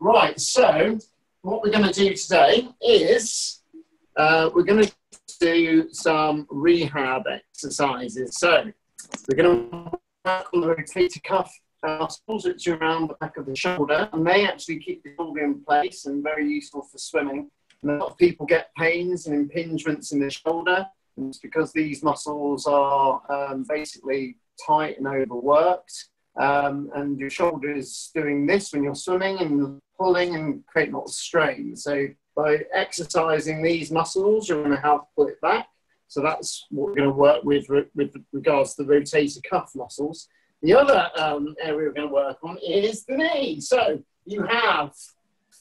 Right, so what we're going to do today is we're going to do some rehab exercises. So we're going to work on the rotator cuff muscles, which are around the back of the shoulder, and they actually keep the shoulder in place and very useful for swimming. And a lot of people get pains and impingements in the shoulder, and it's because these muscles are basically tight and overworked. And your shoulder is doing this when you're swimming and pulling and creating lots of strain. So by exercising these muscles, you're going to help pull it back. So that's what we're going to work with regards to the rotator cuff muscles. The other area we're going to work on is the knee. So you have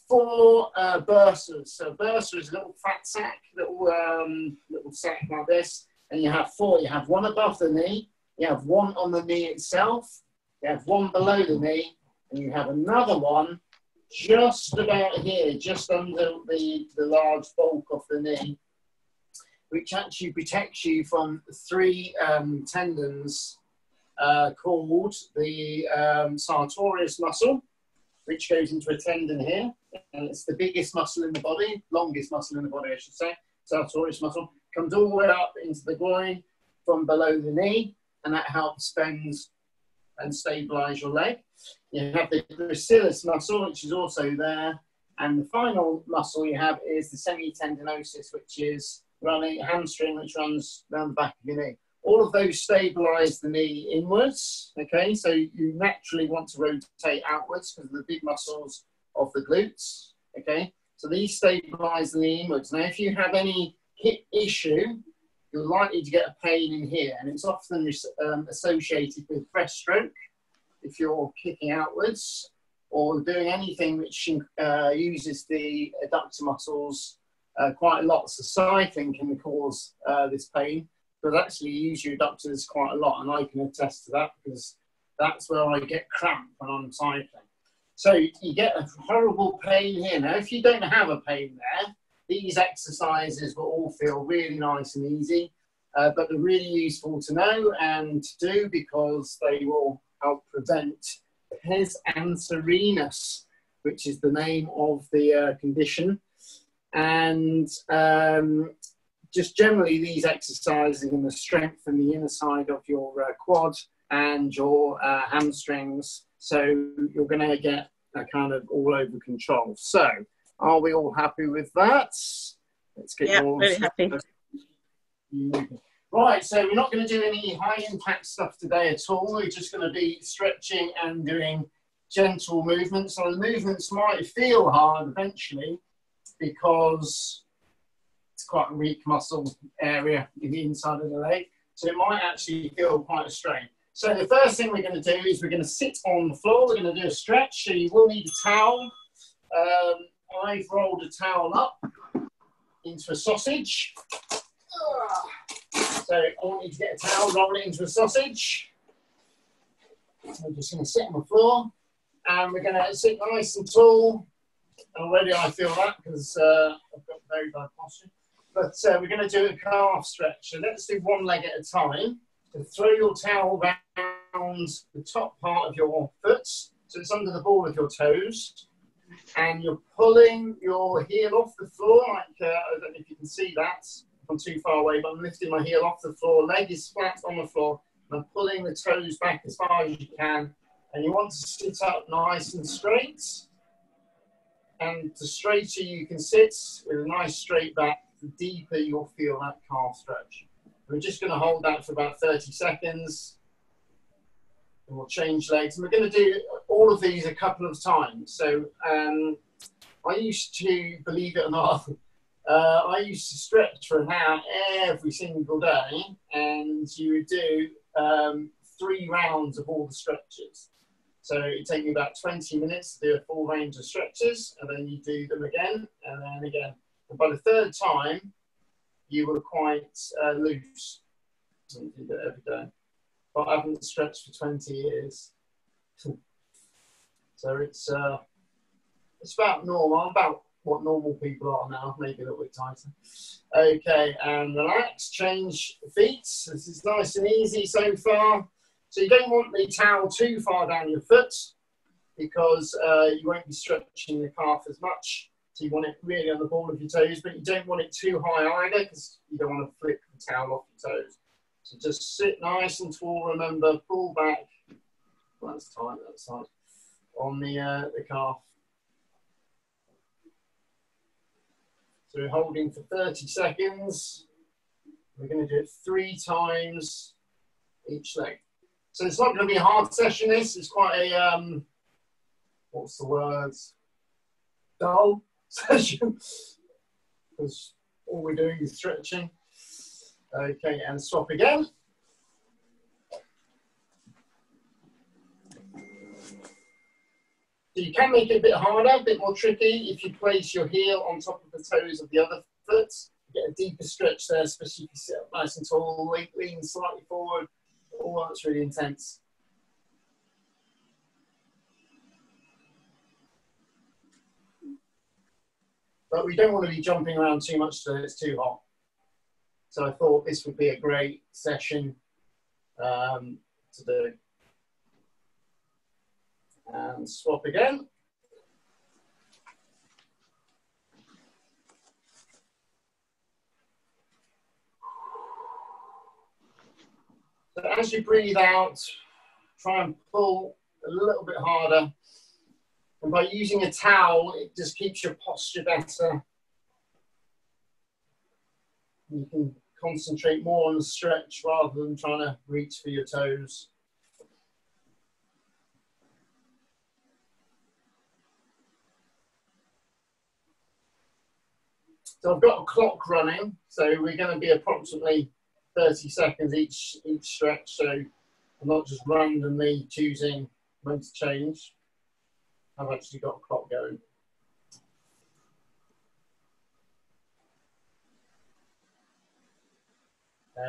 4 bursas. So bursa is a little fat sack, little sack like this. And you have 4. You have one above the knee. You have one on the knee itself. You have one below the knee, and you have another one just about here, just under the large bulk of the knee, which actually protects you from 3 tendons called the sartorius muscle, which goes into a tendon here, and it's the biggest muscle in the body, longest muscle in the body, I should say. Sartorius muscle comes all the way up into the groin from below the knee, and that helps bend and stabilize your leg. You have the gracilis muscle, which is also there. And the final muscle you have is the semitendinosus, which is hamstring, which runs down the back of your knee. All of those stabilize the knee inwards, okay? So you naturally want to rotate outwards because of the big muscles of the glutes, okay? So these stabilize the knee inwards. Now, if you have any hip issue, you're likely to get a pain in here, and it's often associated with breaststroke if you're kicking outwards or doing anything which uses the adductor muscles quite a lot. So cycling can cause this pain, but actually you use your adductors quite a lot, and I can attest to that because that's where I get cramp when I'm cycling. So you get a horrible pain here. Now, if you don't have a pain there, these exercises will all feel really nice and easy, but they're really useful to know and to do because they will help prevent pes anserinus, which is the name of the condition. And just generally, these exercises are going to strengthen the inner side of your quad and your hamstrings, so you're going to get a kind of all over control. So, are we all happy with that? Let's get really happy. Right, so we're not going to do any high impact stuff today at all. We're just going to be stretching and doing gentle movements. So the movements might feel hard eventually because it's quite a weak muscle area in the inside of the leg. So it might actually feel quite a strain. So the first thing we're going to do is we're going to sit on the floor. We're going to do a stretch. So you will need a towel. I've rolled a towel up into a sausage. So I want you to get a towel, roll it into a sausage. We're just going to sit on the floor, and we're going to sit nice and tall. Already I feel that because I've got very bad posture. But we're going to do a calf stretch. So let's do one leg at a time. So throw your towel around the top part of your foot, so it's under the ball of your toes. And you're pulling your heel off the floor, like, I don't know if you can see that, I'm too far away, but I'm lifting my heel off the floor, leg is flat on the floor, and I'm pulling the toes back as far as you can, and you want to sit up nice and straight, and the straighter you can sit with a nice straight back, the deeper you'll feel that calf stretch. We're just going to hold that for about 30 seconds. And we'll change legs. And we're going to do all of these a couple of times. So I used to, believe it or not, I used to stretch for an hour every single day. And you would do 3 rounds of all the stretches. So it'd take me about 20 minutes to do a full range of stretches. And then you do them again and then again. And by the 3rd time, you were quite loose. So you did it every day. But I haven't stretched for 20 years. So it's about normal, about what normal people are now, maybe a little bit tighter. Okay, and relax, change feet. This is nice and easy so far. So you don't want the towel too far down your foot, because you won't be stretching the calf as much. So you want it really on the ball of your toes, but you don't want it too high either because you don't want to flick the towel off your toes. So just sit nice and tall, remember, pull back. Well, that's tight, that side. On the calf. So we're holding for 30 seconds. We're going to do it 3 times each leg. So it's not going to be a hard session, this. It's quite a, what's the word? Dull session. Because all we're doing is stretching. Okay, and swap again. So you can make it a bit harder, a bit more tricky if you place your heel on top of the toes of the other foot. You get a deeper stretch there, especially if you sit up nice and tall, lean slightly forward. Oh, that's really intense. But we don't want to be jumping around too much so it's too hot. So I thought this would be a great session to do. And swap again. So as you breathe out, try and pull a little bit harder. And by using a towel, it just keeps your posture better. You can concentrate more on the stretch rather than trying to reach for your toes. So I've got a clock running, so we're going to be approximately 30 seconds each stretch, so I'm not just randomly choosing when to change. I've actually got a clock going.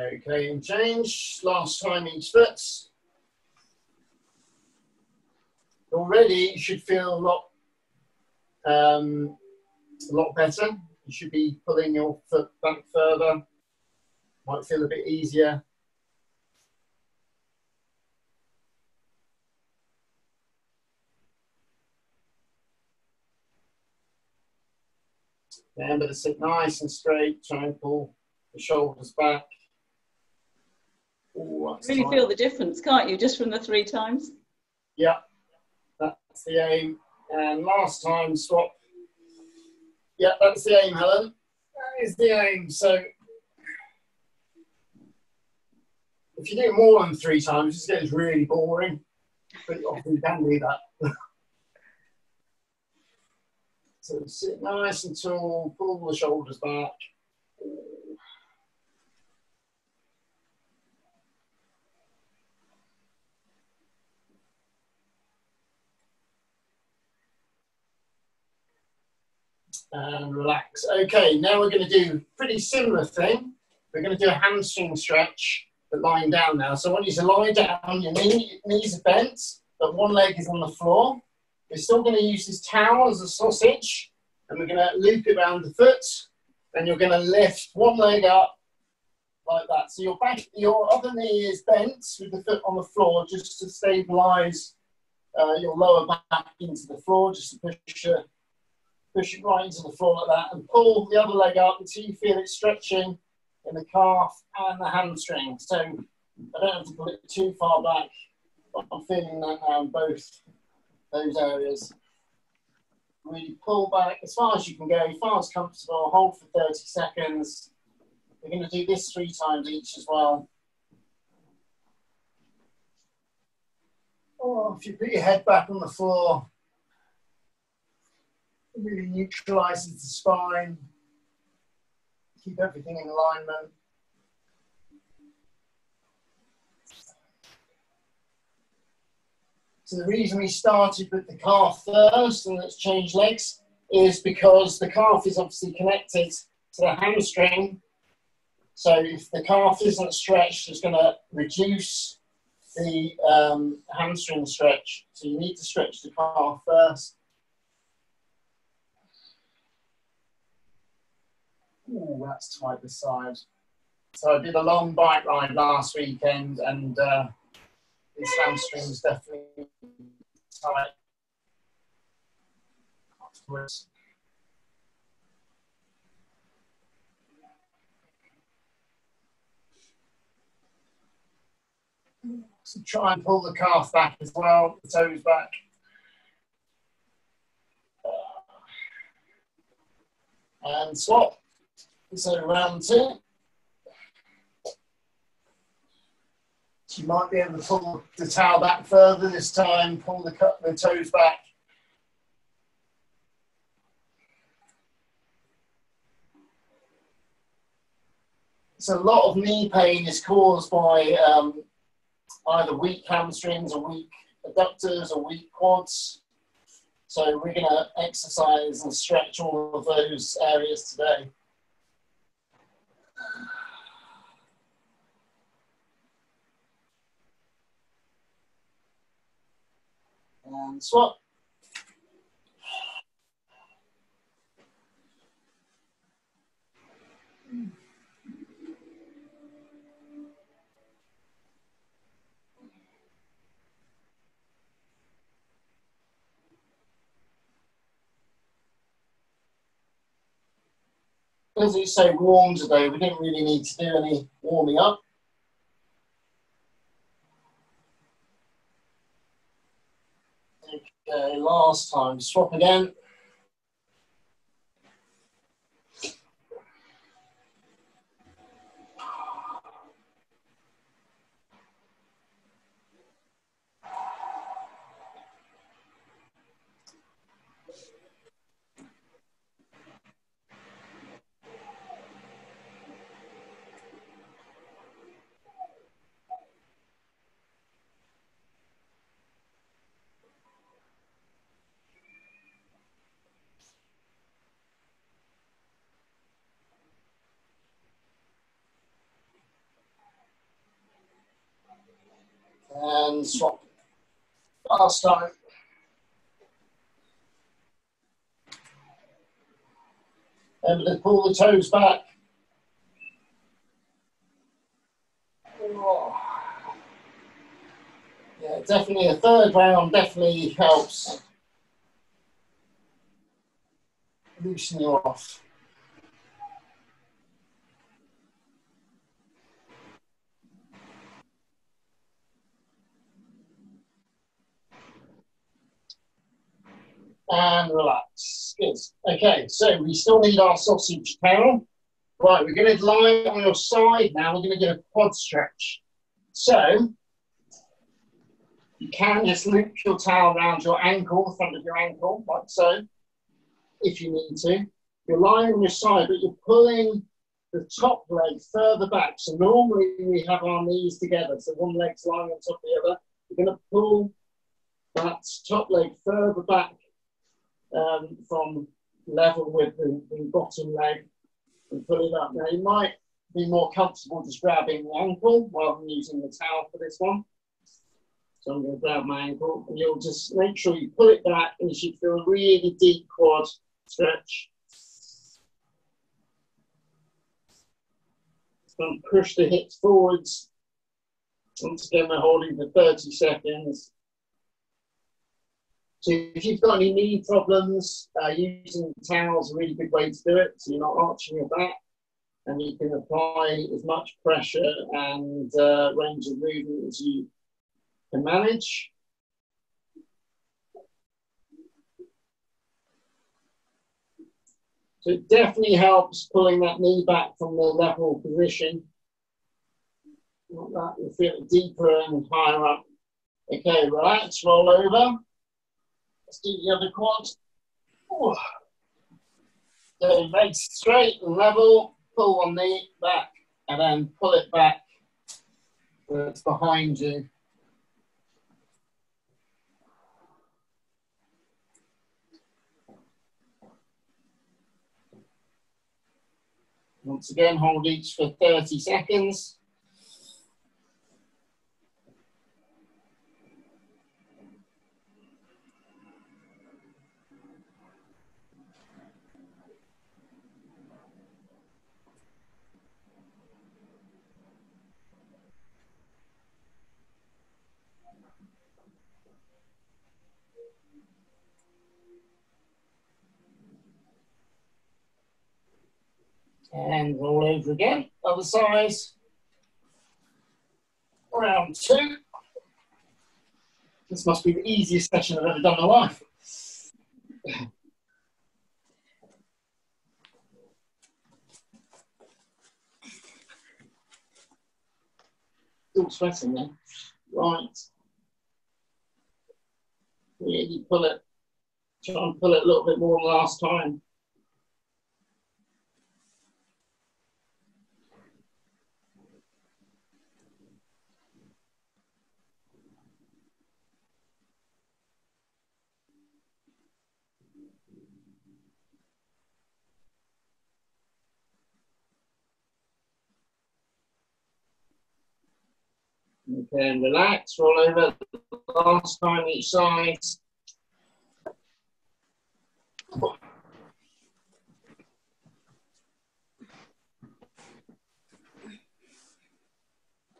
Okay, and change. Last time each foot. Already you should feel a lot better. You should be pulling your foot back further. Might feel a bit easier. Remember to sit nice and straight. Try and pull the shoulders back. Ooh, really feel the difference, can't you, just from the 3 times? Yeah, that's the aim. And last time, swap. Yeah, that's the aim, Helen. That is the aim. So if you do more than 3 times, it just gets really boring. But often you can do that. So sit nice and tall, pull the shoulders back. And relax. Okay, now we're going to do a pretty similar thing. We're going to do a hamstring stretch, but lying down now. So I want you to lie down, your knees are bent, but one leg is on the floor. We're still going to use this towel as a sausage, and we're going to loop it around the foot, and you're going to lift one leg up like that. So your other knee is bent with the foot on the floor, just to stabilize your lower back into the floor, just to push it right into the floor like that, and pull the other leg up until you feel it stretching in the calf and the hamstring. So I don't have to pull it too far back, but I'm feeling that now in both those areas. Really pull back as far as you can go, as far as comfortable, hold for 30 seconds. We're going to do this 3 times each as well. Oh, if you put your head back on the floor, it really neutralizes the spine. Keep everything in alignment. So the reason we started with the calf first and let's change legs is because the calf is obviously connected to the hamstring. So if the calf isn't stretched, it's going to reduce the hamstring stretch. So you need to stretch the calf first. Ooh, that's tight this side. So I did a long bike ride last weekend, and this hamstring is definitely tight. afterwards. So try and pull the calf back as well, the toes back. And swap. So round 2. So you might be able to pull the towel back further this time, pull the toes back. So a lot of knee pain is caused by either weak hamstrings or weak adductors or weak quads. So we're going to exercise and stretch all of those areas today. And swap. As it's so warm today, we didn't really need to do any warming up. Okay, last time, swap again. And swap. Last time. And let's pull the toes back. Oh. Yeah, definitely a third round definitely helps loosen you off. And relax. Good. Okay, so we still need our sausage tail. Right, we're going to lie on your side now. We're going to get a quad stretch. So you can just loop your towel around your ankle, the front of your ankle, like so, if you need to. You're lying on your side, but you're pulling the top leg further back. So normally we have our knees together, so one leg's lying on top of the other. You're going to pull that top leg further back from level with the bottom leg and pull it up. Now you might be more comfortable just grabbing the ankle rather than using the towel for this one. So I'm going to grab my ankle and you'll just make sure you pull it back and you should feel a really deep quad stretch. And push the hips forwards. Once again, we're holding for 30 seconds. So if you've got any knee problems, using towels is a really good way to do it. So you're not arching your back and you can apply as much pressure and range of movement as you can manage. So it definitely helps pulling that knee back from the level position. Like that, you'll feel it deeper and higher up. Okay, relax, roll over. Let's do the other quad. Oh. So legs straight and level, pull one knee back, and then pull it back where it's behind you. Once again, hold each for 30 seconds. And roll over again. Other side. Round 2. This must be the easiest session I've ever done in my life. Still sweating there. Right. Really pull it. Try and pull it a little bit more than last time. Okay, and relax, roll over last time each side.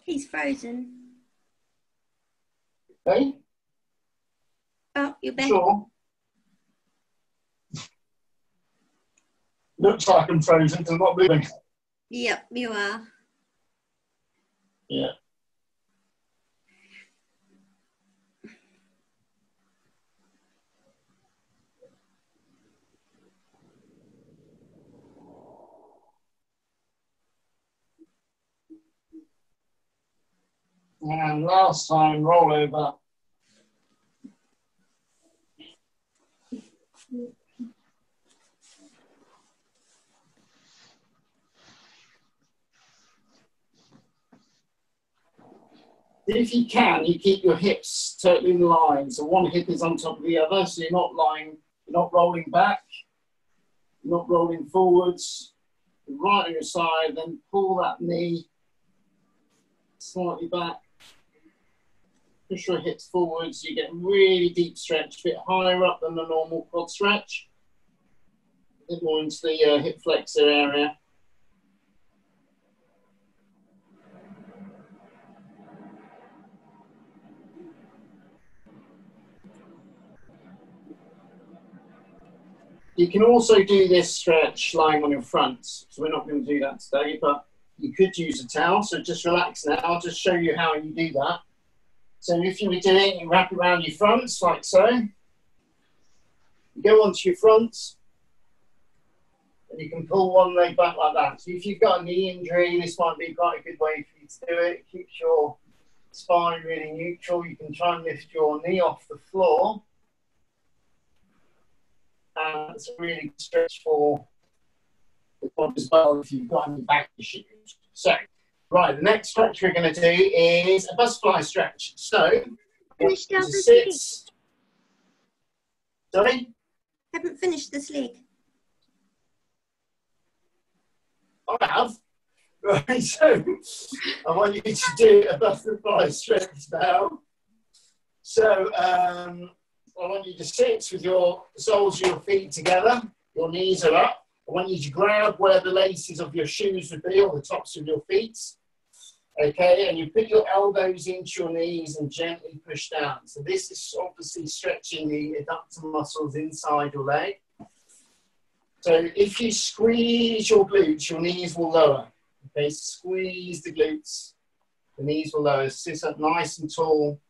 He's frozen. Okay. Oh, you're back. Sure. Looks like I'm frozen because I'm not moving. Yep, you are. Yeah. And last time, roll over. If you can, you keep your hips totally in line. So one hip is on top of the other, so you're not lying, you're not rolling back, you're not rolling forwards. You're right on your side, then pull that knee slightly back. Push your hips forwards, you get really deep stretch, a bit higher up than the normal quad stretch. A bit more into the hip flexor area. You can also do this stretch lying on your front. So we're not going to do that today, but you could use a towel. So just relax now. I'll just show you how you do that. So if you were doing it, you wrap around your fronts like so. You go onto your fronts, and you can pull one leg back like that. So if you've got a knee injury, this might be quite a good way for you to do it. It keeps your spine really neutral. You can try and lift your knee off the floor. And it's a really good stretch for the quad as well if you've got any back issues. So, right, the next stretch we're going to do is a butterfly stretch. So, Finished out the sit. sleek. Sorry? Haven't finished the sleek. I have. Right, so I want you to do a butterfly stretch now. So, I want you to sit with your soles of your feet together. Your knees are up. I want you to grab where the laces of your shoes would be, or the tops of your feet. Okay, and you put your elbows into your knees and gently push down. So this is obviously stretching the adductor muscles inside your leg. So if you squeeze your glutes, your knees will lower. Okay, squeeze the glutes. The knees will lower. Sit up nice and tall.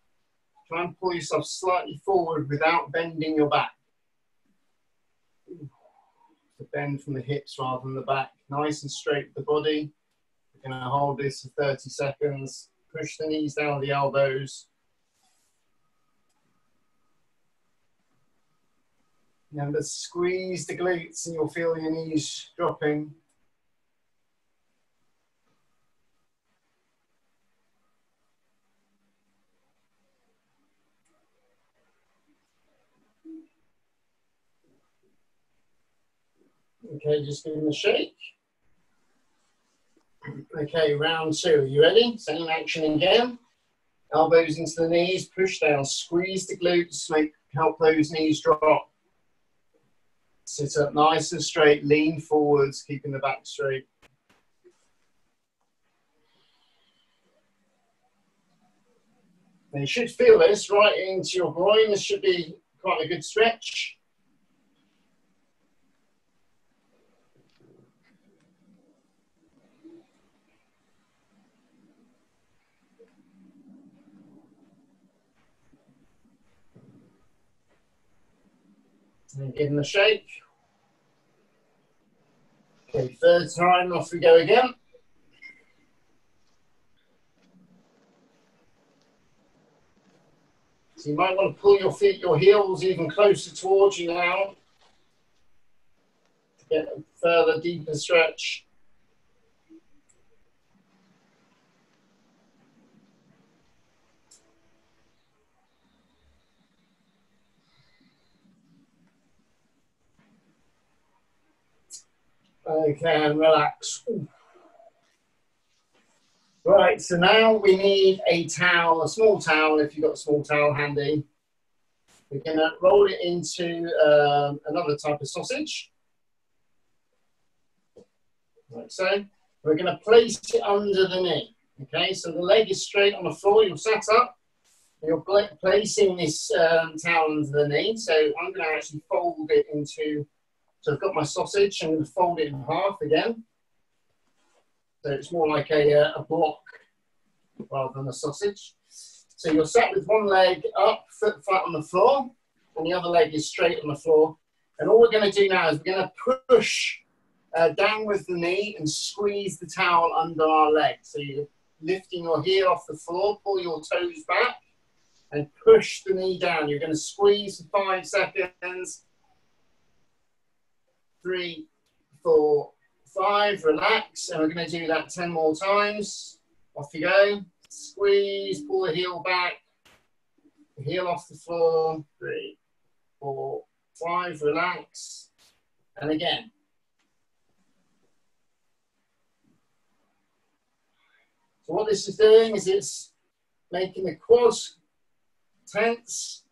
Try and pull yourself slightly forward without bending your back. To bend from the hips rather than the back. Nice and straight with the body. We're going to hold this for 30 seconds. Push the knees down the elbows. Remember, squeeze the glutes and you'll feel your knees dropping. Okay, just give them a shake. Okay, round 2. Are you ready? Same action again. Elbows into the knees, push down, squeeze the glutes, help those knees drop. Sit up nice and straight, lean forwards, keeping the back straight. Now you should feel this right into your groin. This should be quite a good stretch. And give them a shake. Okay, third time, off we go again. So you might want to pull your heels even closer towards you now to get a further, deeper stretch. Okay, and relax. Ooh. Right, so now we need a towel, a small towel, if you've got a small towel handy. We're going to roll it into another type of sausage. Like so. We're going to place it under the knee. Okay, so the leg is straight on the floor. You're sat up. You're placing this towel under the knee. So I'm going to actually fold it into, so I've got my sausage. I'm going to fold it in half again. So it's more like a block rather than a sausage. So you're sat with one leg up, foot flat on the floor, and the other leg is straight on the floor. And all we're going to do now is we're going to push down with the knee and squeeze the towel under our leg. So you're lifting your heel off the floor, pull your toes back, and push the knee down. You're going to squeeze for 5 seconds. 3, 4, 5, relax, and we're going to do that 10 more times. Off you go. Squeeze, pull the heel back, the heel off the floor. 3, 4, 5, relax, and again. So what this is doing is it's making the quads tense,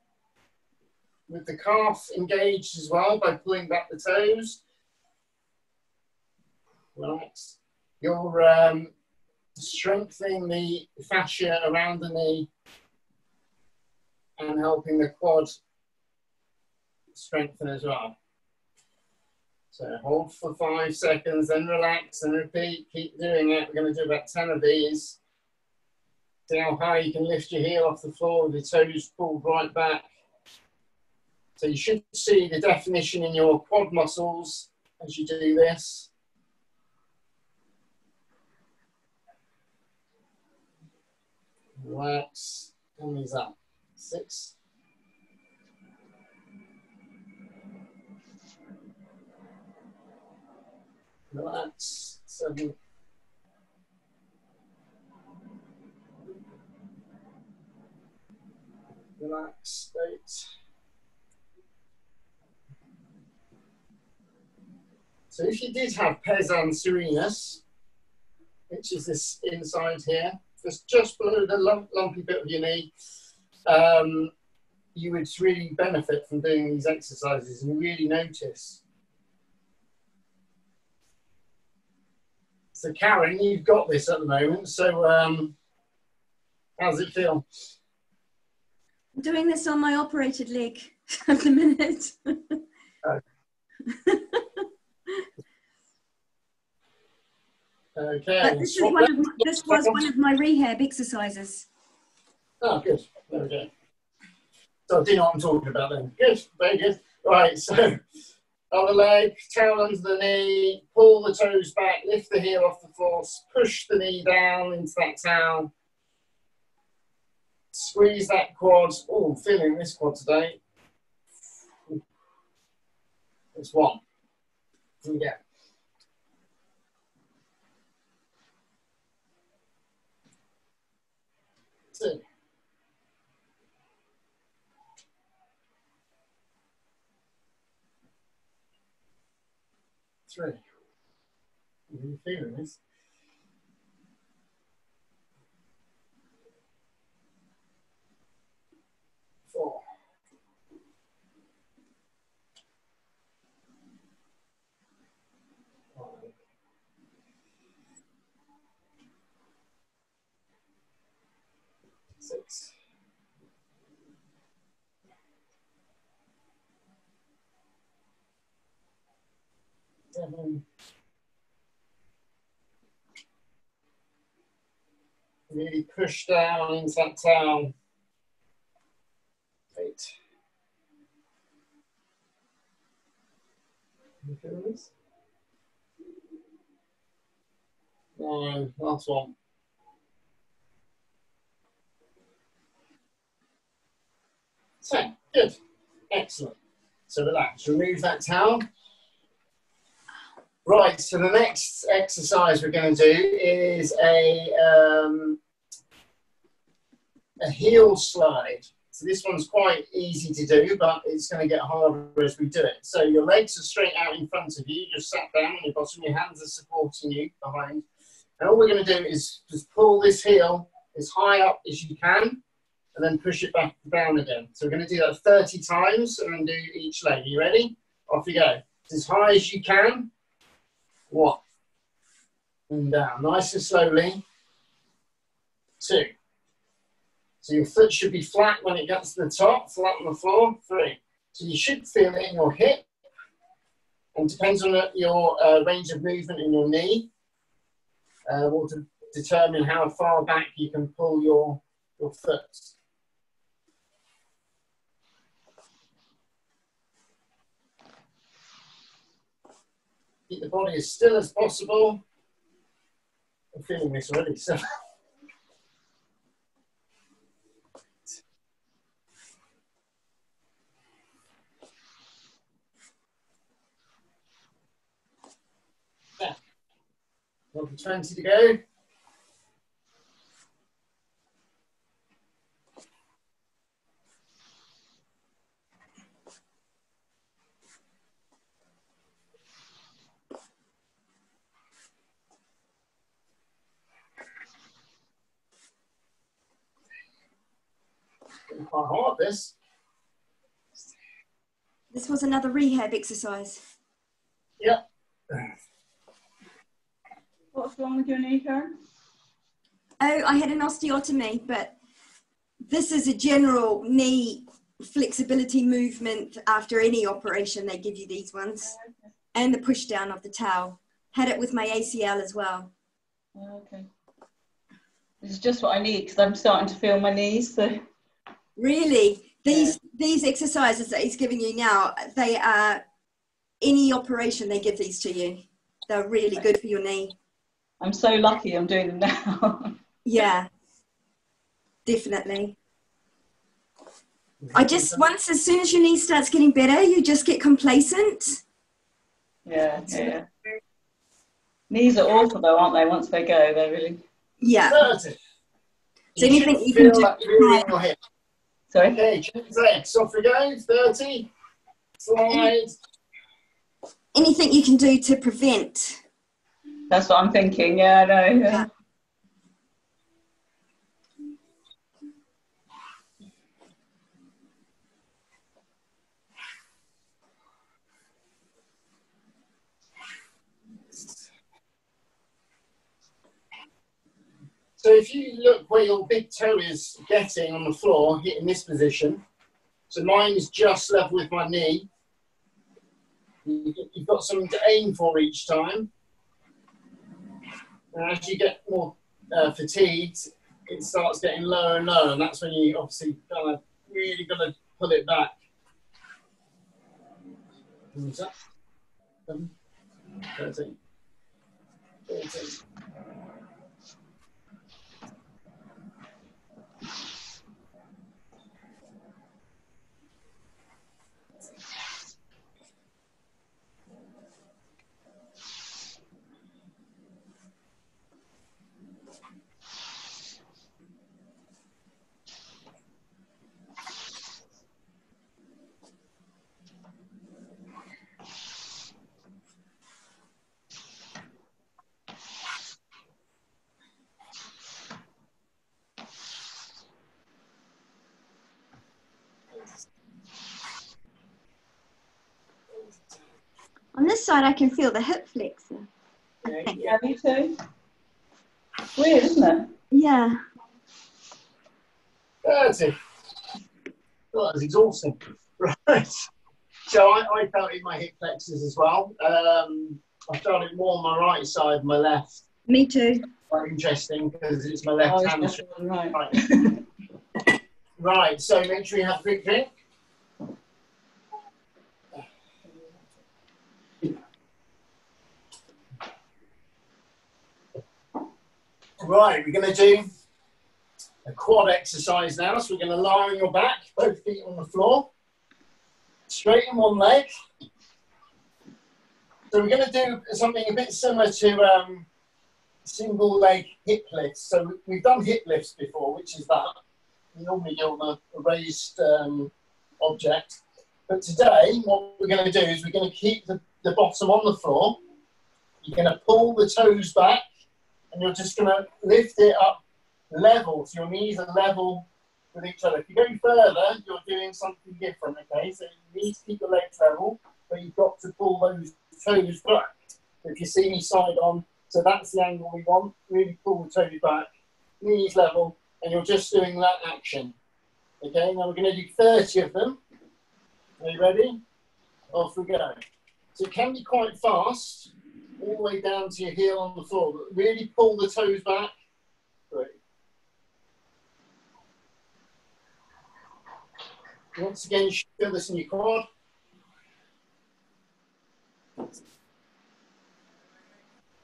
with the calf engaged as well by pulling back the toes. Relax. You're strengthening the fascia around the knee and helping the quad strengthen as well. So hold for 5 seconds, then relax and repeat. Keep doing it. We're going to do about 10 of these. See how high you can lift your heel off the floor with your toes pulled right back. So you should see the definition in your quad muscles as you do this. Relax, tummies up. 6. Relax. 7. Relax. 8. So if you did have pes anserinus, which is this inside here, just below the lumpy bit of your knee, you would really benefit from doing these exercises and really notice. So Karen, you've got this at the moment, so how does it feel? I'm doing this on my operated leg at the minute. Okay. But this was one of my rehab exercises. Oh, good. There we go. So I do know what I'm talking about then. Good. Very good. Right. So other leg, towel under the knee, pull the toes back, lift the heel off the floor, push the knee down into that towel. Squeeze that quad. Oh, I'm feeling this quad today. It's 1. Yeah. 2. 3. Are you feeling this? 4. 5. 6. 7. Really push down into that towel. 8. You feel this? No, last one. So, good. Excellent. So relax, remove that towel. Right, so the next exercise we're going to do is a heel slide. So this one's quite easy to do, but it's going to get harder as we do it. So your legs are straight out in front of you, just sat down on your bottom, your hands are supporting you behind. And all we're going to do is just pull this heel as high up as you can, and then push it back down again. So we're going to do that 30 times and then do each leg. Are you ready? Off you go. As high as you can. 1. And down. Nice and slowly. 2. So your foot should be flat when it gets to the top, flat on the floor. 3. So you should feel it in your hip. And depends on your range of movement in your knee. Will determine how far back you can pull your foot. Keep the body as still as possible. I'm feeling this already, so. Yeah. 1 for 20 to go. Quite hard, this. This was another rehab exercise. Yep. What's wrong with your knee, Karen? Oh, I had an osteotomy, but this is a general knee flexibility movement after any operation. They give you these ones. And the push down of the towel. Had it with my ACL as well. Okay. This is just what I need because I'm starting to feel my knees. So. Really? These exercises that he's giving you now, they are, any operation they give these to you. They're really good for your knee. I'm so lucky I'm doing them now. Yeah, definitely. As soon as your knee starts getting better, you just get complacent. Yeah. Knees are awful though, aren't they? Once they go, they're really. Yeah. 30. So anything you can do. That really in your hip. Sorry? Okay, change legs. Off we go. 30. Slide. Anything you can do to prevent. That's what I'm thinking. Yeah, I know. Yeah. So if you look where your big toe is getting on the floor, hitting this position, so mine is just level with my knee. You've got something to aim for each time. And as you get more fatigued, it starts getting lower and lower, and that's when you obviously really got to pull it back. What's that? 7, 13, 14. On this side, I can feel the hip flexor. Yeah, me too. Weird, isn't it? Yeah. 30. Well, that was exhausting. Right. So I felt in my hip flexors as well. I felt it more on my right side than my left. Me too. Quite interesting because it's my left hand. Right. Right, so make sure you have a quick drink. Right, we're going to do a quad exercise now. So we're going to lie on your back, both feet on the floor, straighten one leg. So we're going to do something a bit similar to single leg hip lifts. So we've done hip lifts before, which is that. We normally do on a raised object. But today, what we're going to do is we're going to keep the bottom on the floor. You're going to pull the toes back, and you're just going to lift it up level, so your knees are level with each other. If you go further, you're doing something different, okay? So you need to keep the legs level, but you've got to pull those toes back. So if you see me side on, so that's the angle we want. Really pull the toes back, knees level, and you're just doing that action. Okay, now we're going to do 30 of them. Are you ready? Off we go. So it can be quite fast, all the way down to your heel on the floor, but really pull the toes back. Great. Once again, you should feel this in your quad.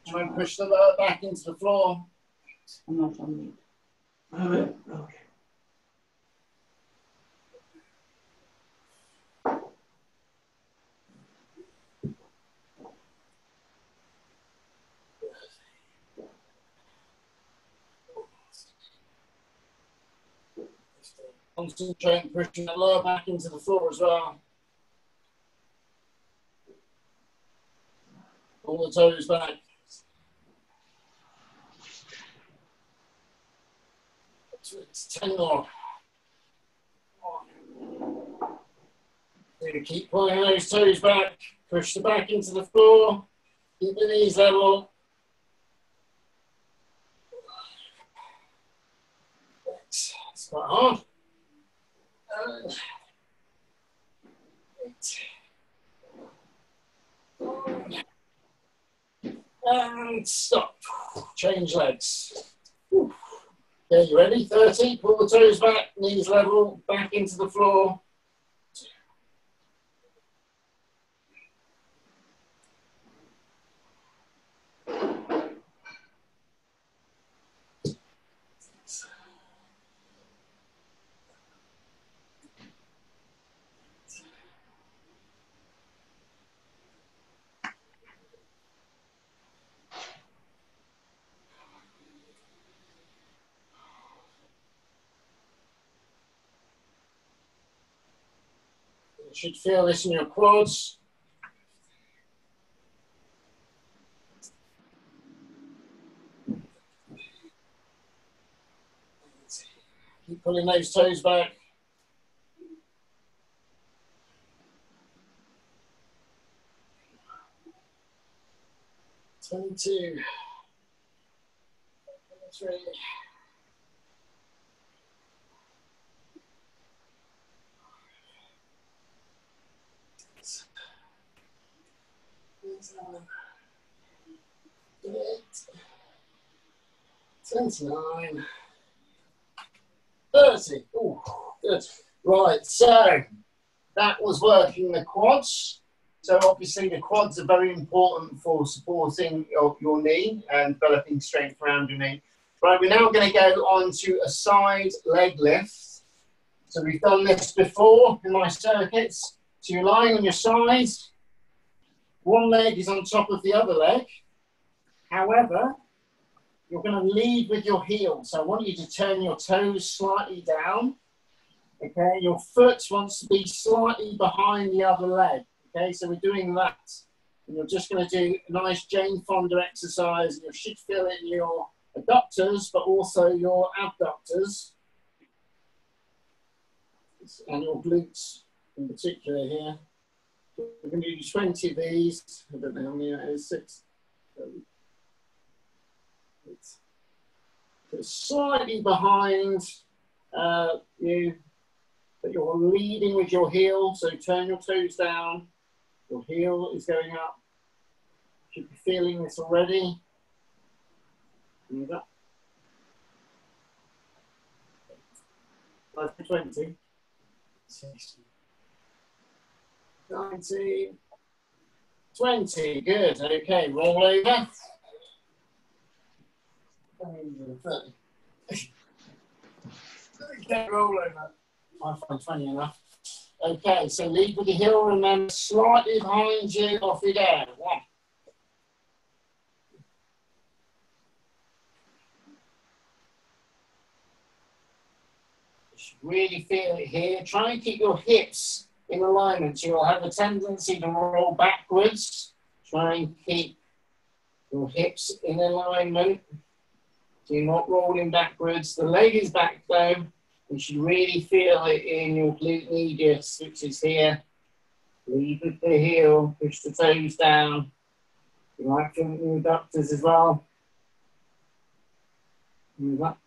Try and push the lower back into the floor. I'm not on mute. Okay. Concentrate on pushing the lower back into the floor as well. Pull the toes back. It's 10 more. So keep pulling those toes back. Push the back into the floor. Keep the knees level. It's quite hard. And stop. Change legs. Okay, you ready? 30. Pull the toes back, knees level, back into the floor. You should feel this in your quads. Keep pulling those toes back. Two, 3. Eight, 29, 30. Ooh, good. Right, so that was working the quads. So obviously the quads are very important for supporting your knee and developing strength around your knee. Right, we're now going to go on to a side leg lift. So we've done this before in my circuits. So you're lying on your side. One leg is on top of the other leg. However, you're going to lead with your heel. So I want you to turn your toes slightly down. Okay, your foot wants to be slightly behind the other leg. Okay, so we're doing that. And you're just going to do a nice Jane Fonda exercise. You should feel it in your adductors, but also your abductors. And your glutes in particular here. We're going to do 20 of these. I don't know how many that is, 6. It's slightly behind you, but you're leading with your heel, so turn your toes down. Your heel is going up. You should be feeling this already. And up. 20. 60. 19. 20. Good. Okay, roll over. Okay, roll over. I find funny enough. Okay, so lead with the heel and then slightly behind you, off you go. 1. Just really feel it here. Try and keep your hips in alignment. You'll have a tendency to roll backwards. Try and keep your hips in alignment. So you're not rolling backwards. The leg is back though. You should really feel it in your glute medius, which is here. Lead with the heel, push the toes down. You might feel your adductors as well. Move up.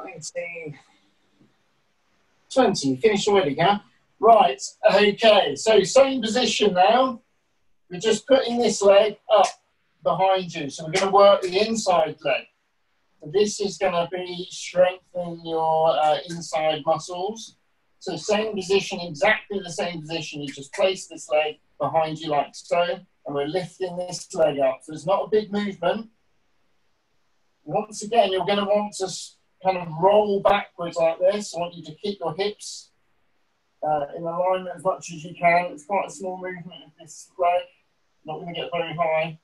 Nineteen. 20, finish already, yeah? Right, okay, so same position now. We're just putting this leg up behind you. So we're going to work the inside leg. So this is going to be strengthening your inside muscles. So same position, exactly the same position. You just place this leg behind you like so, and we're lifting this leg up. So it's not a big movement. Once again, you're going to want to kind of roll backwards like this. I want you to keep your hips in alignment as much as you can. It's quite a small movement of this leg. Not going to get very high.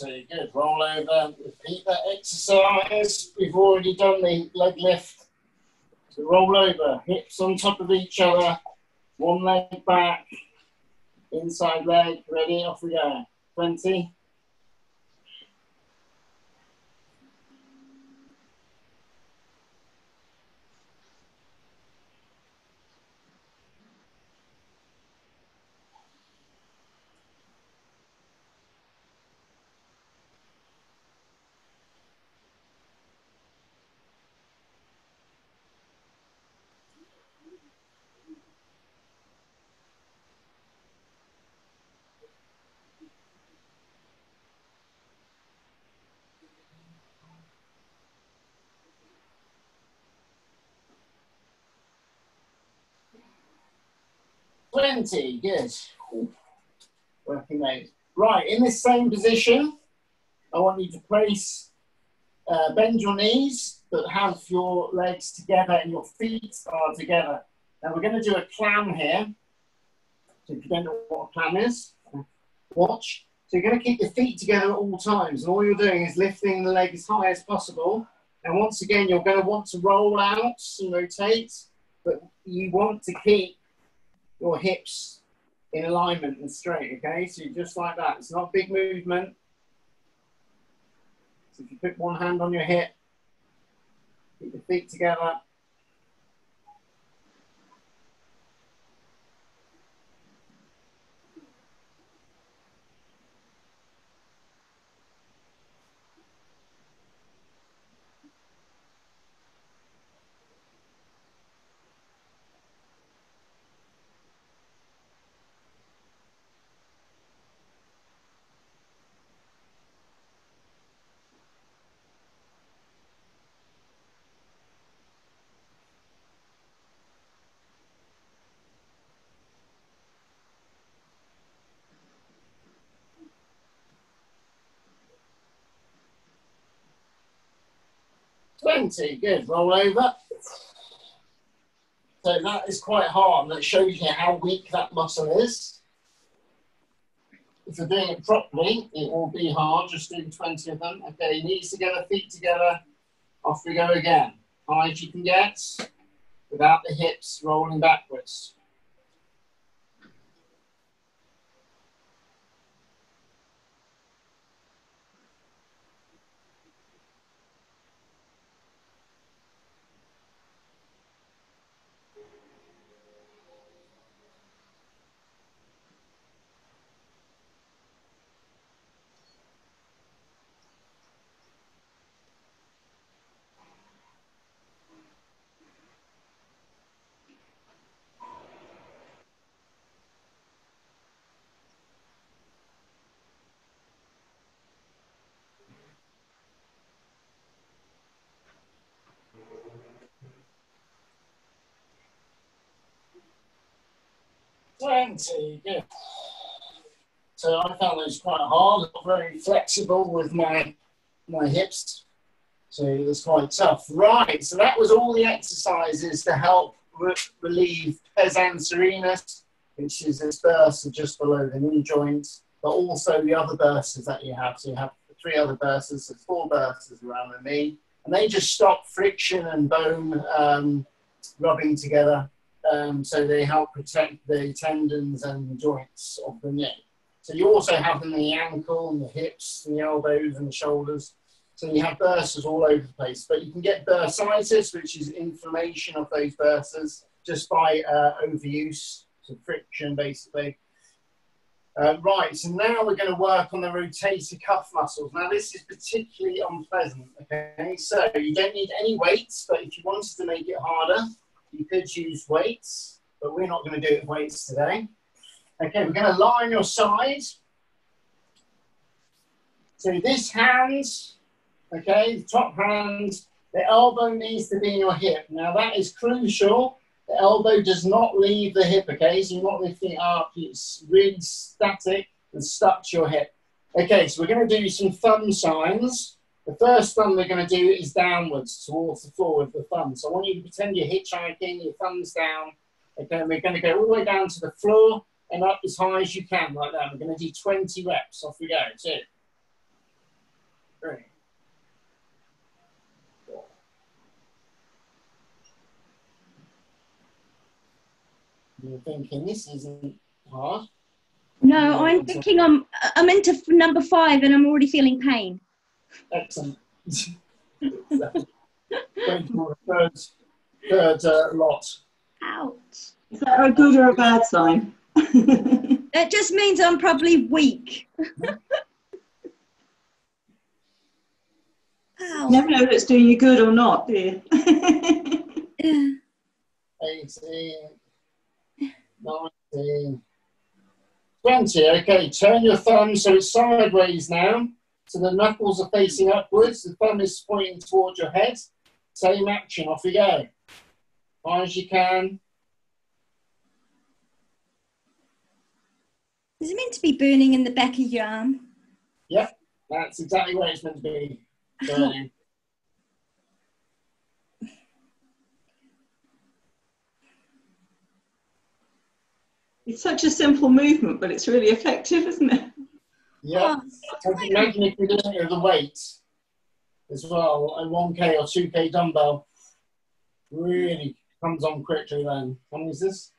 Good. Roll over. Repeat that exercise. We've already done the leg lift. So roll over. Hips on top of each other. One leg back. Inside leg. Ready? Off we go. 20. 20. Good. Working those. Right, in this same position, I want you to place, bend your knees, but have your legs together and your feet are together. Now we're going to do a clam here. So if you don't know what a clam is, watch. So you're going to keep your feet together at all times, and all you're doing is lifting the leg as high as possible. And once again, you're going to want to roll out and rotate, but you want to keep your hips in alignment and straight, okay? So you're just like that. It's not a big movement. So if you put one hand on your hip, keep your feet together. Good. Roll over. So that is quite hard, and that shows you how weak that muscle is. If you're doing it properly, it will be hard, just doing 20 of them. Okay, knees together, feet together. Off we go again. High as you can get, without the hips rolling backwards. 20, good. So I found those quite hard, not very flexible with my hips. So it's quite tough. Right, so that was all the exercises to help relieve pes anserinus, which is this bursa just below the knee joint, but also the other bursas that you have. So you have 3 other bursas, so 4 bursas around the knee, and they just stop friction and bone rubbing together. So they help protect the tendons and joints of the knee. So you also have them in the ankle and the hips and the elbows and the shoulders. So you have bursas all over the place. But you can get bursitis, which is inflammation of those bursas, just by overuse, so friction basically. Right, so now we're going to work on the rotator cuff muscles. Now this is particularly unpleasant, okay? So you don't need any weights, but if you wanted to make it harder, you could use weights, but we're not going to do it with weights today. Okay, we're going to lie on your side. So this hand, okay, the top hand, the elbow needs to be in your hip. Now that is crucial. The elbow does not leave the hip, okay? So you're not lifting it up. It's really static and stuck to your hip. Okay, so we're going to do some thumb signs. The first thumb we're going to do is downwards towards the floor with the thumb. So I want you to pretend you're hitchhiking, your thumb's down. Okay, and we're going to go all the way down to the floor and up as high as you can, like that. We're going to do 20 reps. Off we go. 2, 3, 4. You're thinking this isn't hard. No, I'm thinking I'm into number 5 and I'm already feeling pain. Excellent. Going for a third lot. Ouch. Is that a good or a bad sign? That just means I'm probably weak. Ow. Never know if it's doing you good or not, do you? Yeah. 18, 19, 20. Okay, turn your thumb so it's sideways now. So the knuckles are facing upwards. The thumb is pointing towards your head. Same action. Off you go. High as you can. Is it meant to be burning in the back of your arm? Yep, that's exactly where it's meant to be burning. It's such a simple movement, but it's really effective, isn't it? Yeah. Oh, Imagine if you're doing it with a weight as well, a 1K or 2K dumbbell. Really comes on quickly then. How many is this?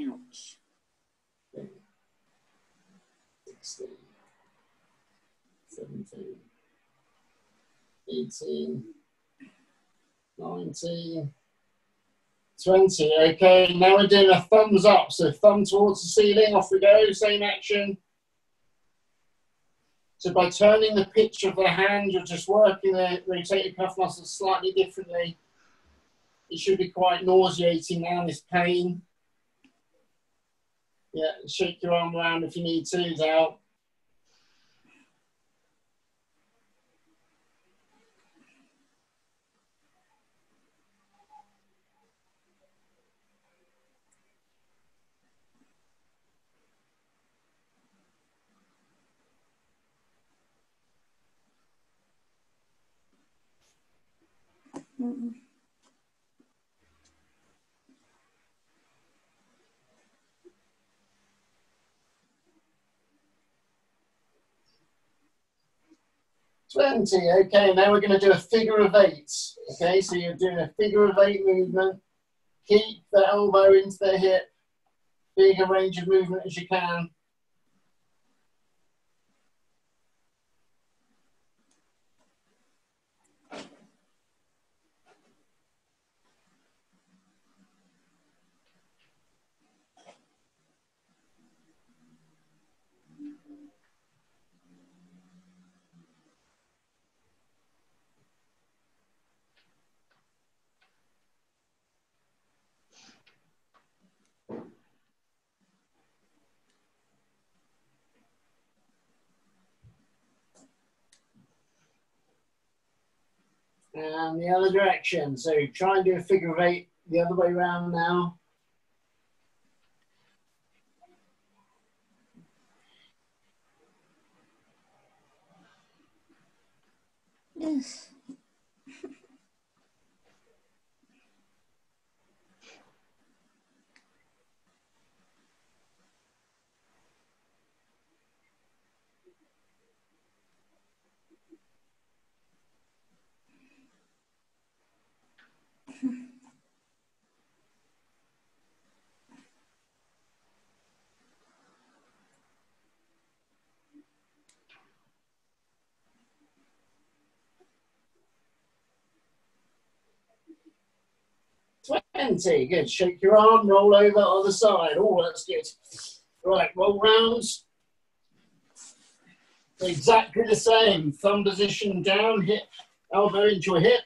ouch. 16, 17, 18, 19, 20. Okay, now we're doing a thumbs up. So thumb towards the ceiling, off we go, same action. So by turning the pitch of the hand, you're just working the rotator cuff muscles slightly differently. It should be quite nauseating now, this pain. Yeah, shake your arm around if you need to, it's out. Mm-mm. Okay, now we're going to do a figure of 8. Okay, so you're doing a figure of 8 movement. Keep the elbow into the hip. Big a range of movement as you can. And the other direction. So try and do a figure of 8 The other way around now. Yes. 20, good. Shake your arm, roll over other side. Oh, that's good. Right, roll rounds. Exactly the same. Thumb position down, hip, elbow into your hip,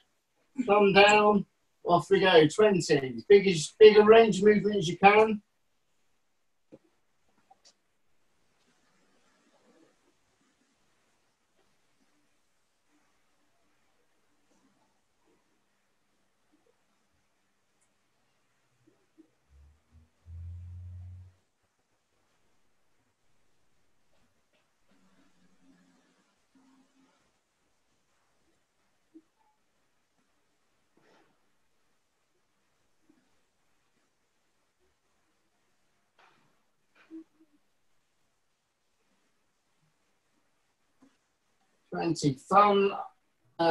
thumb down. Off we go. 20. Bigger range of movement as you can. Thumb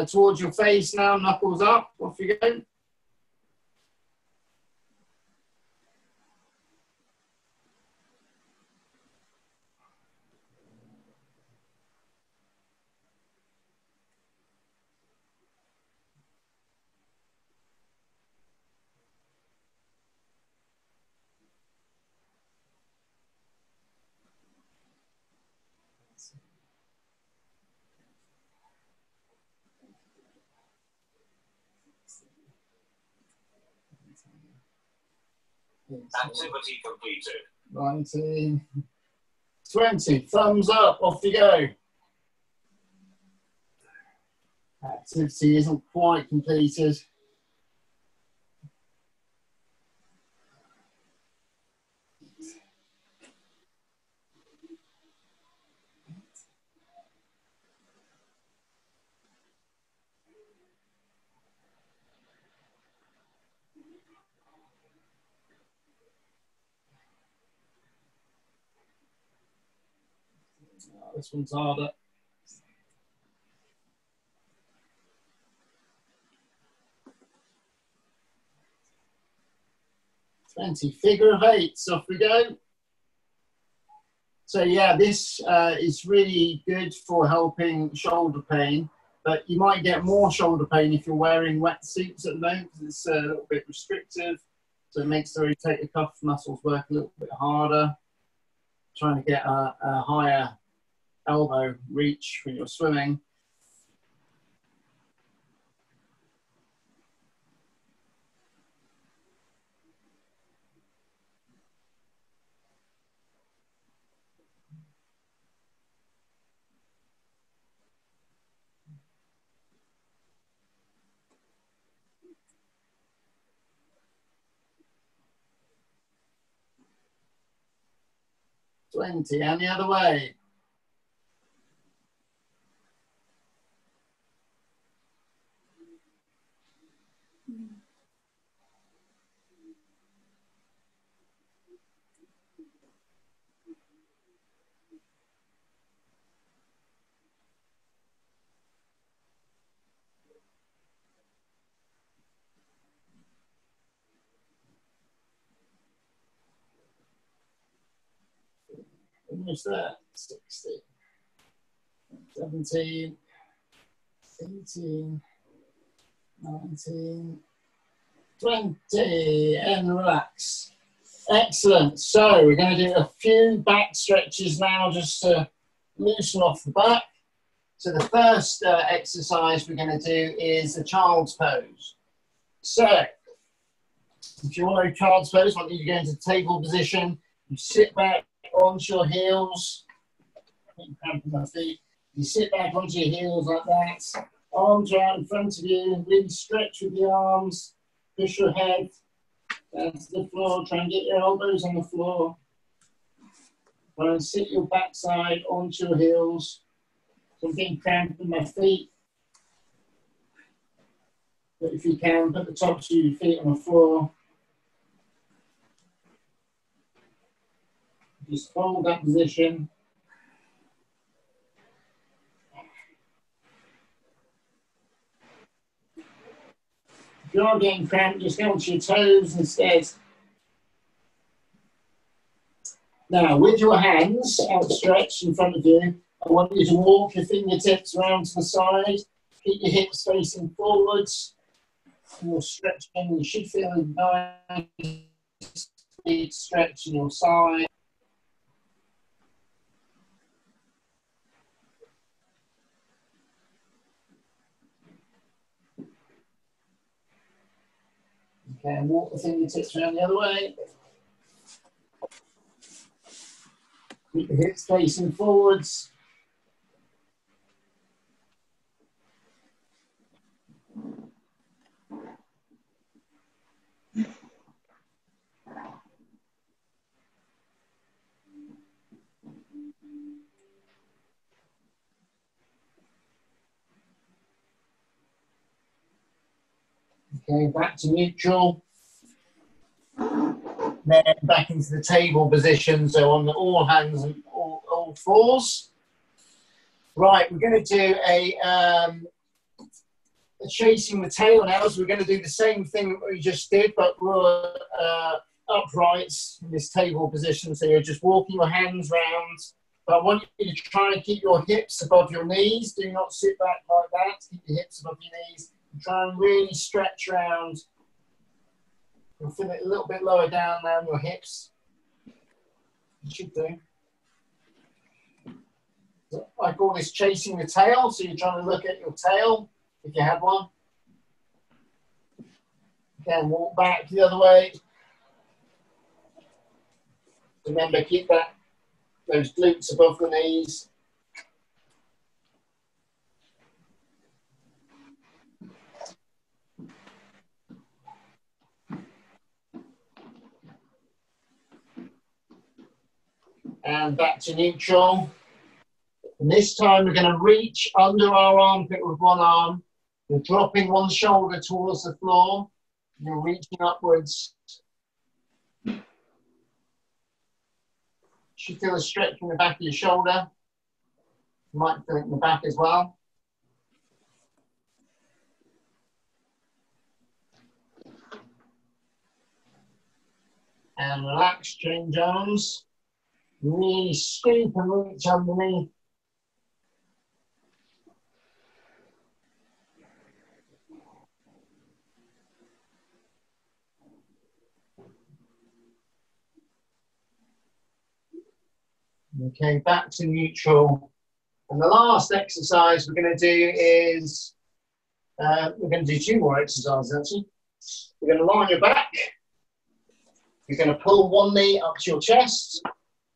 towards your face now, knuckles up. Off you go. Activity completed. 19. 20. Thumbs up. Off you go. Activity isn't quite completed. Oh, this one's harder. 20. Figure of eights. Off we go. So yeah, this is really good for helping shoulder pain, but you might get more shoulder pain if you're wearing wetsuits at the moment because it's a little bit restrictive. So it makes the rotator cuff muscles work a little bit harder. Trying to get a higher elbow reach when you're swimming. And the other way. Almost there. 16, 17, 18, 19, 20, and relax. Excellent. So we're going to do a few back stretches now just to loosen off the back. So the first exercise we're going to do is a child's pose. So if you want a child's pose, I want you to go into table position. You sit back onto your heels. You sit back onto your heels like that. Arms around in front of you. Really stretch with the arms. Push your head Down to the floor, try and get your elbows on the floor. Try and sit your backside onto your heels. So I'm getting cramped in my feet. But if you can, put the tops of your feet on the floor. Just hold that position. If you're getting cramped, just go onto your toes instead. Now, with your hands outstretched in front of you, I want you to walk your fingertips around to the side. Keep your hips facing forwards. You're stretching. You should feel a nice big stretch in your side. Okay, and walk the fingertips around the other way. Keep the hips facing forwards. Okay, back to neutral. Then back into the table position, so on all hands and all fours. Right, we're going to do a chasing the tail now, so we're going to do the same thing that we just did, but we're uprights in this table position, so you're just walking your hands round. But I want you to try and keep your hips above your knees. Do not sit back like that. Keep your hips above your knees. And try and really stretch around. You'll feel it a little bit lower down now in your hips. You should do. So I call this chasing the tail. So you're trying to look at your tail, if you have one. Again, walk back the other way. Remember, keep those glutes above the knees. And back to neutral. And this time we're going to reach under our armpit with one arm. You're dropping one shoulder towards the floor. You're reaching upwards. You should feel a stretch in the back of your shoulder. You might feel it in the back as well. And relax, change arms. Really scoop and reach underneath. Okay, back to neutral. And the last exercise we're going to do is, we're going to do two more exercises actually. We're going to lie on your back. You're going to pull one knee up to your chest.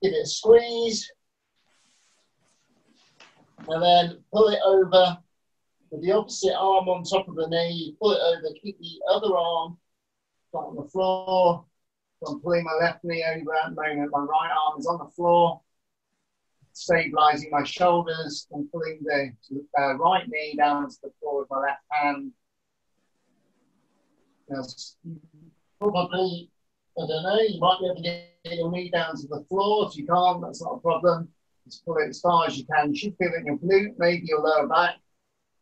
Give it a squeeze, and then pull it over with the opposite arm on top of the knee. Pull it over, keep the other arm on the floor. So I'm pulling my left knee over at the moment. My right arm is on the floor, stabilizing my shoulders and pulling the right knee down to the floor with my left hand. Now, probably, I don't know, you might be able to get your knee down to the floor. If you can't, that's not a problem. Just pull it as far as you can. You should feel it in your glute, maybe your lower back.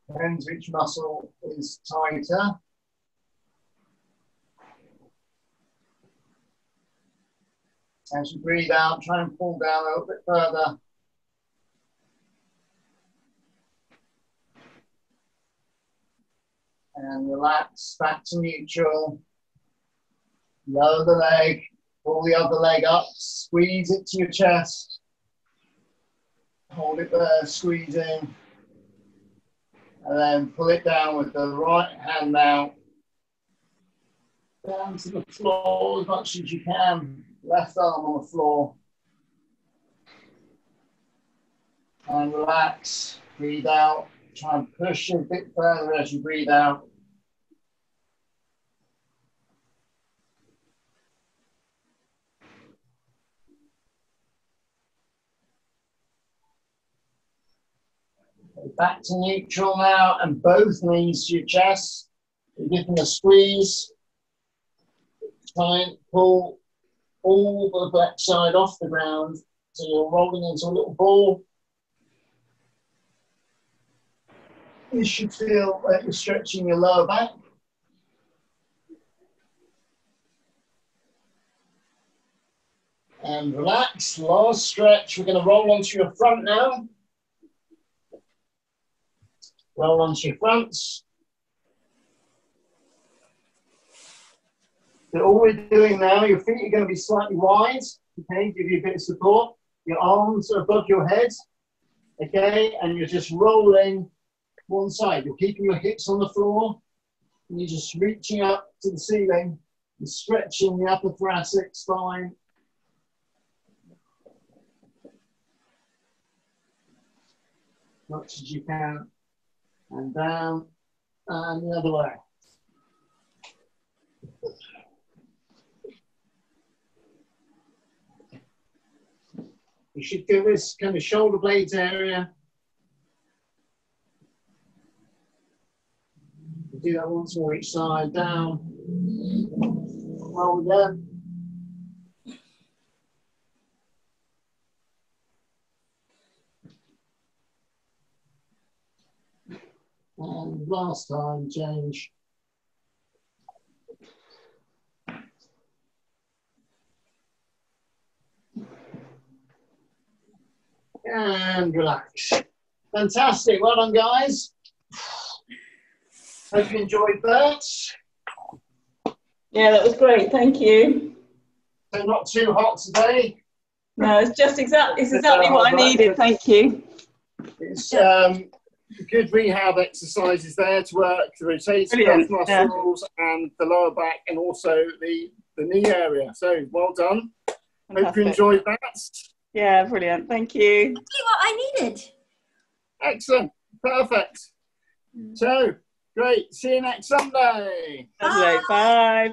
Depends which muscle is tighter. As you breathe out, try and pull down a little bit further. And relax, back to neutral. Lower the leg, pull the other leg up, squeeze it to your chest. Hold it there, squeezing. And then pull it down with the right hand now. Down to the floor as much as you can. Left arm on the floor. And relax, breathe out. Try and push a bit further as you breathe out. Back to neutral now, and both knees to your chest. You give them a squeeze. Try and pull all the left side off the ground so you're rolling into a little ball. You should feel like you're stretching your lower back. And relax, last stretch. We're going to roll onto your front now. Roll onto your fronts. So all we're doing now, your feet are going to be slightly wide, okay, give you a bit of support. Your arms are above your head, okay, and you're just rolling one side. You're keeping your hips on the floor, and you're just reaching up to the ceiling and stretching the upper thoracic spine. Much as you can, and down, and the other way. You should feel this kind of shoulder blades area. Do that once more each side, down, roll again. And last time, change. And relax. Fantastic. Well done, guys. Hope you enjoyed that. Yeah, that was great. Thank you. So not too hot today. No, it's exactly what I needed. Thank you. It's good rehab exercises there to work the rotator cuff muscles and the lower back, and also the knee area. So well done. Fantastic. Hope you enjoyed that. Yeah, brilliant. Thank you. Exactly what I needed. Excellent. Perfect. So, great. See you next Sunday. Lovely. Bye.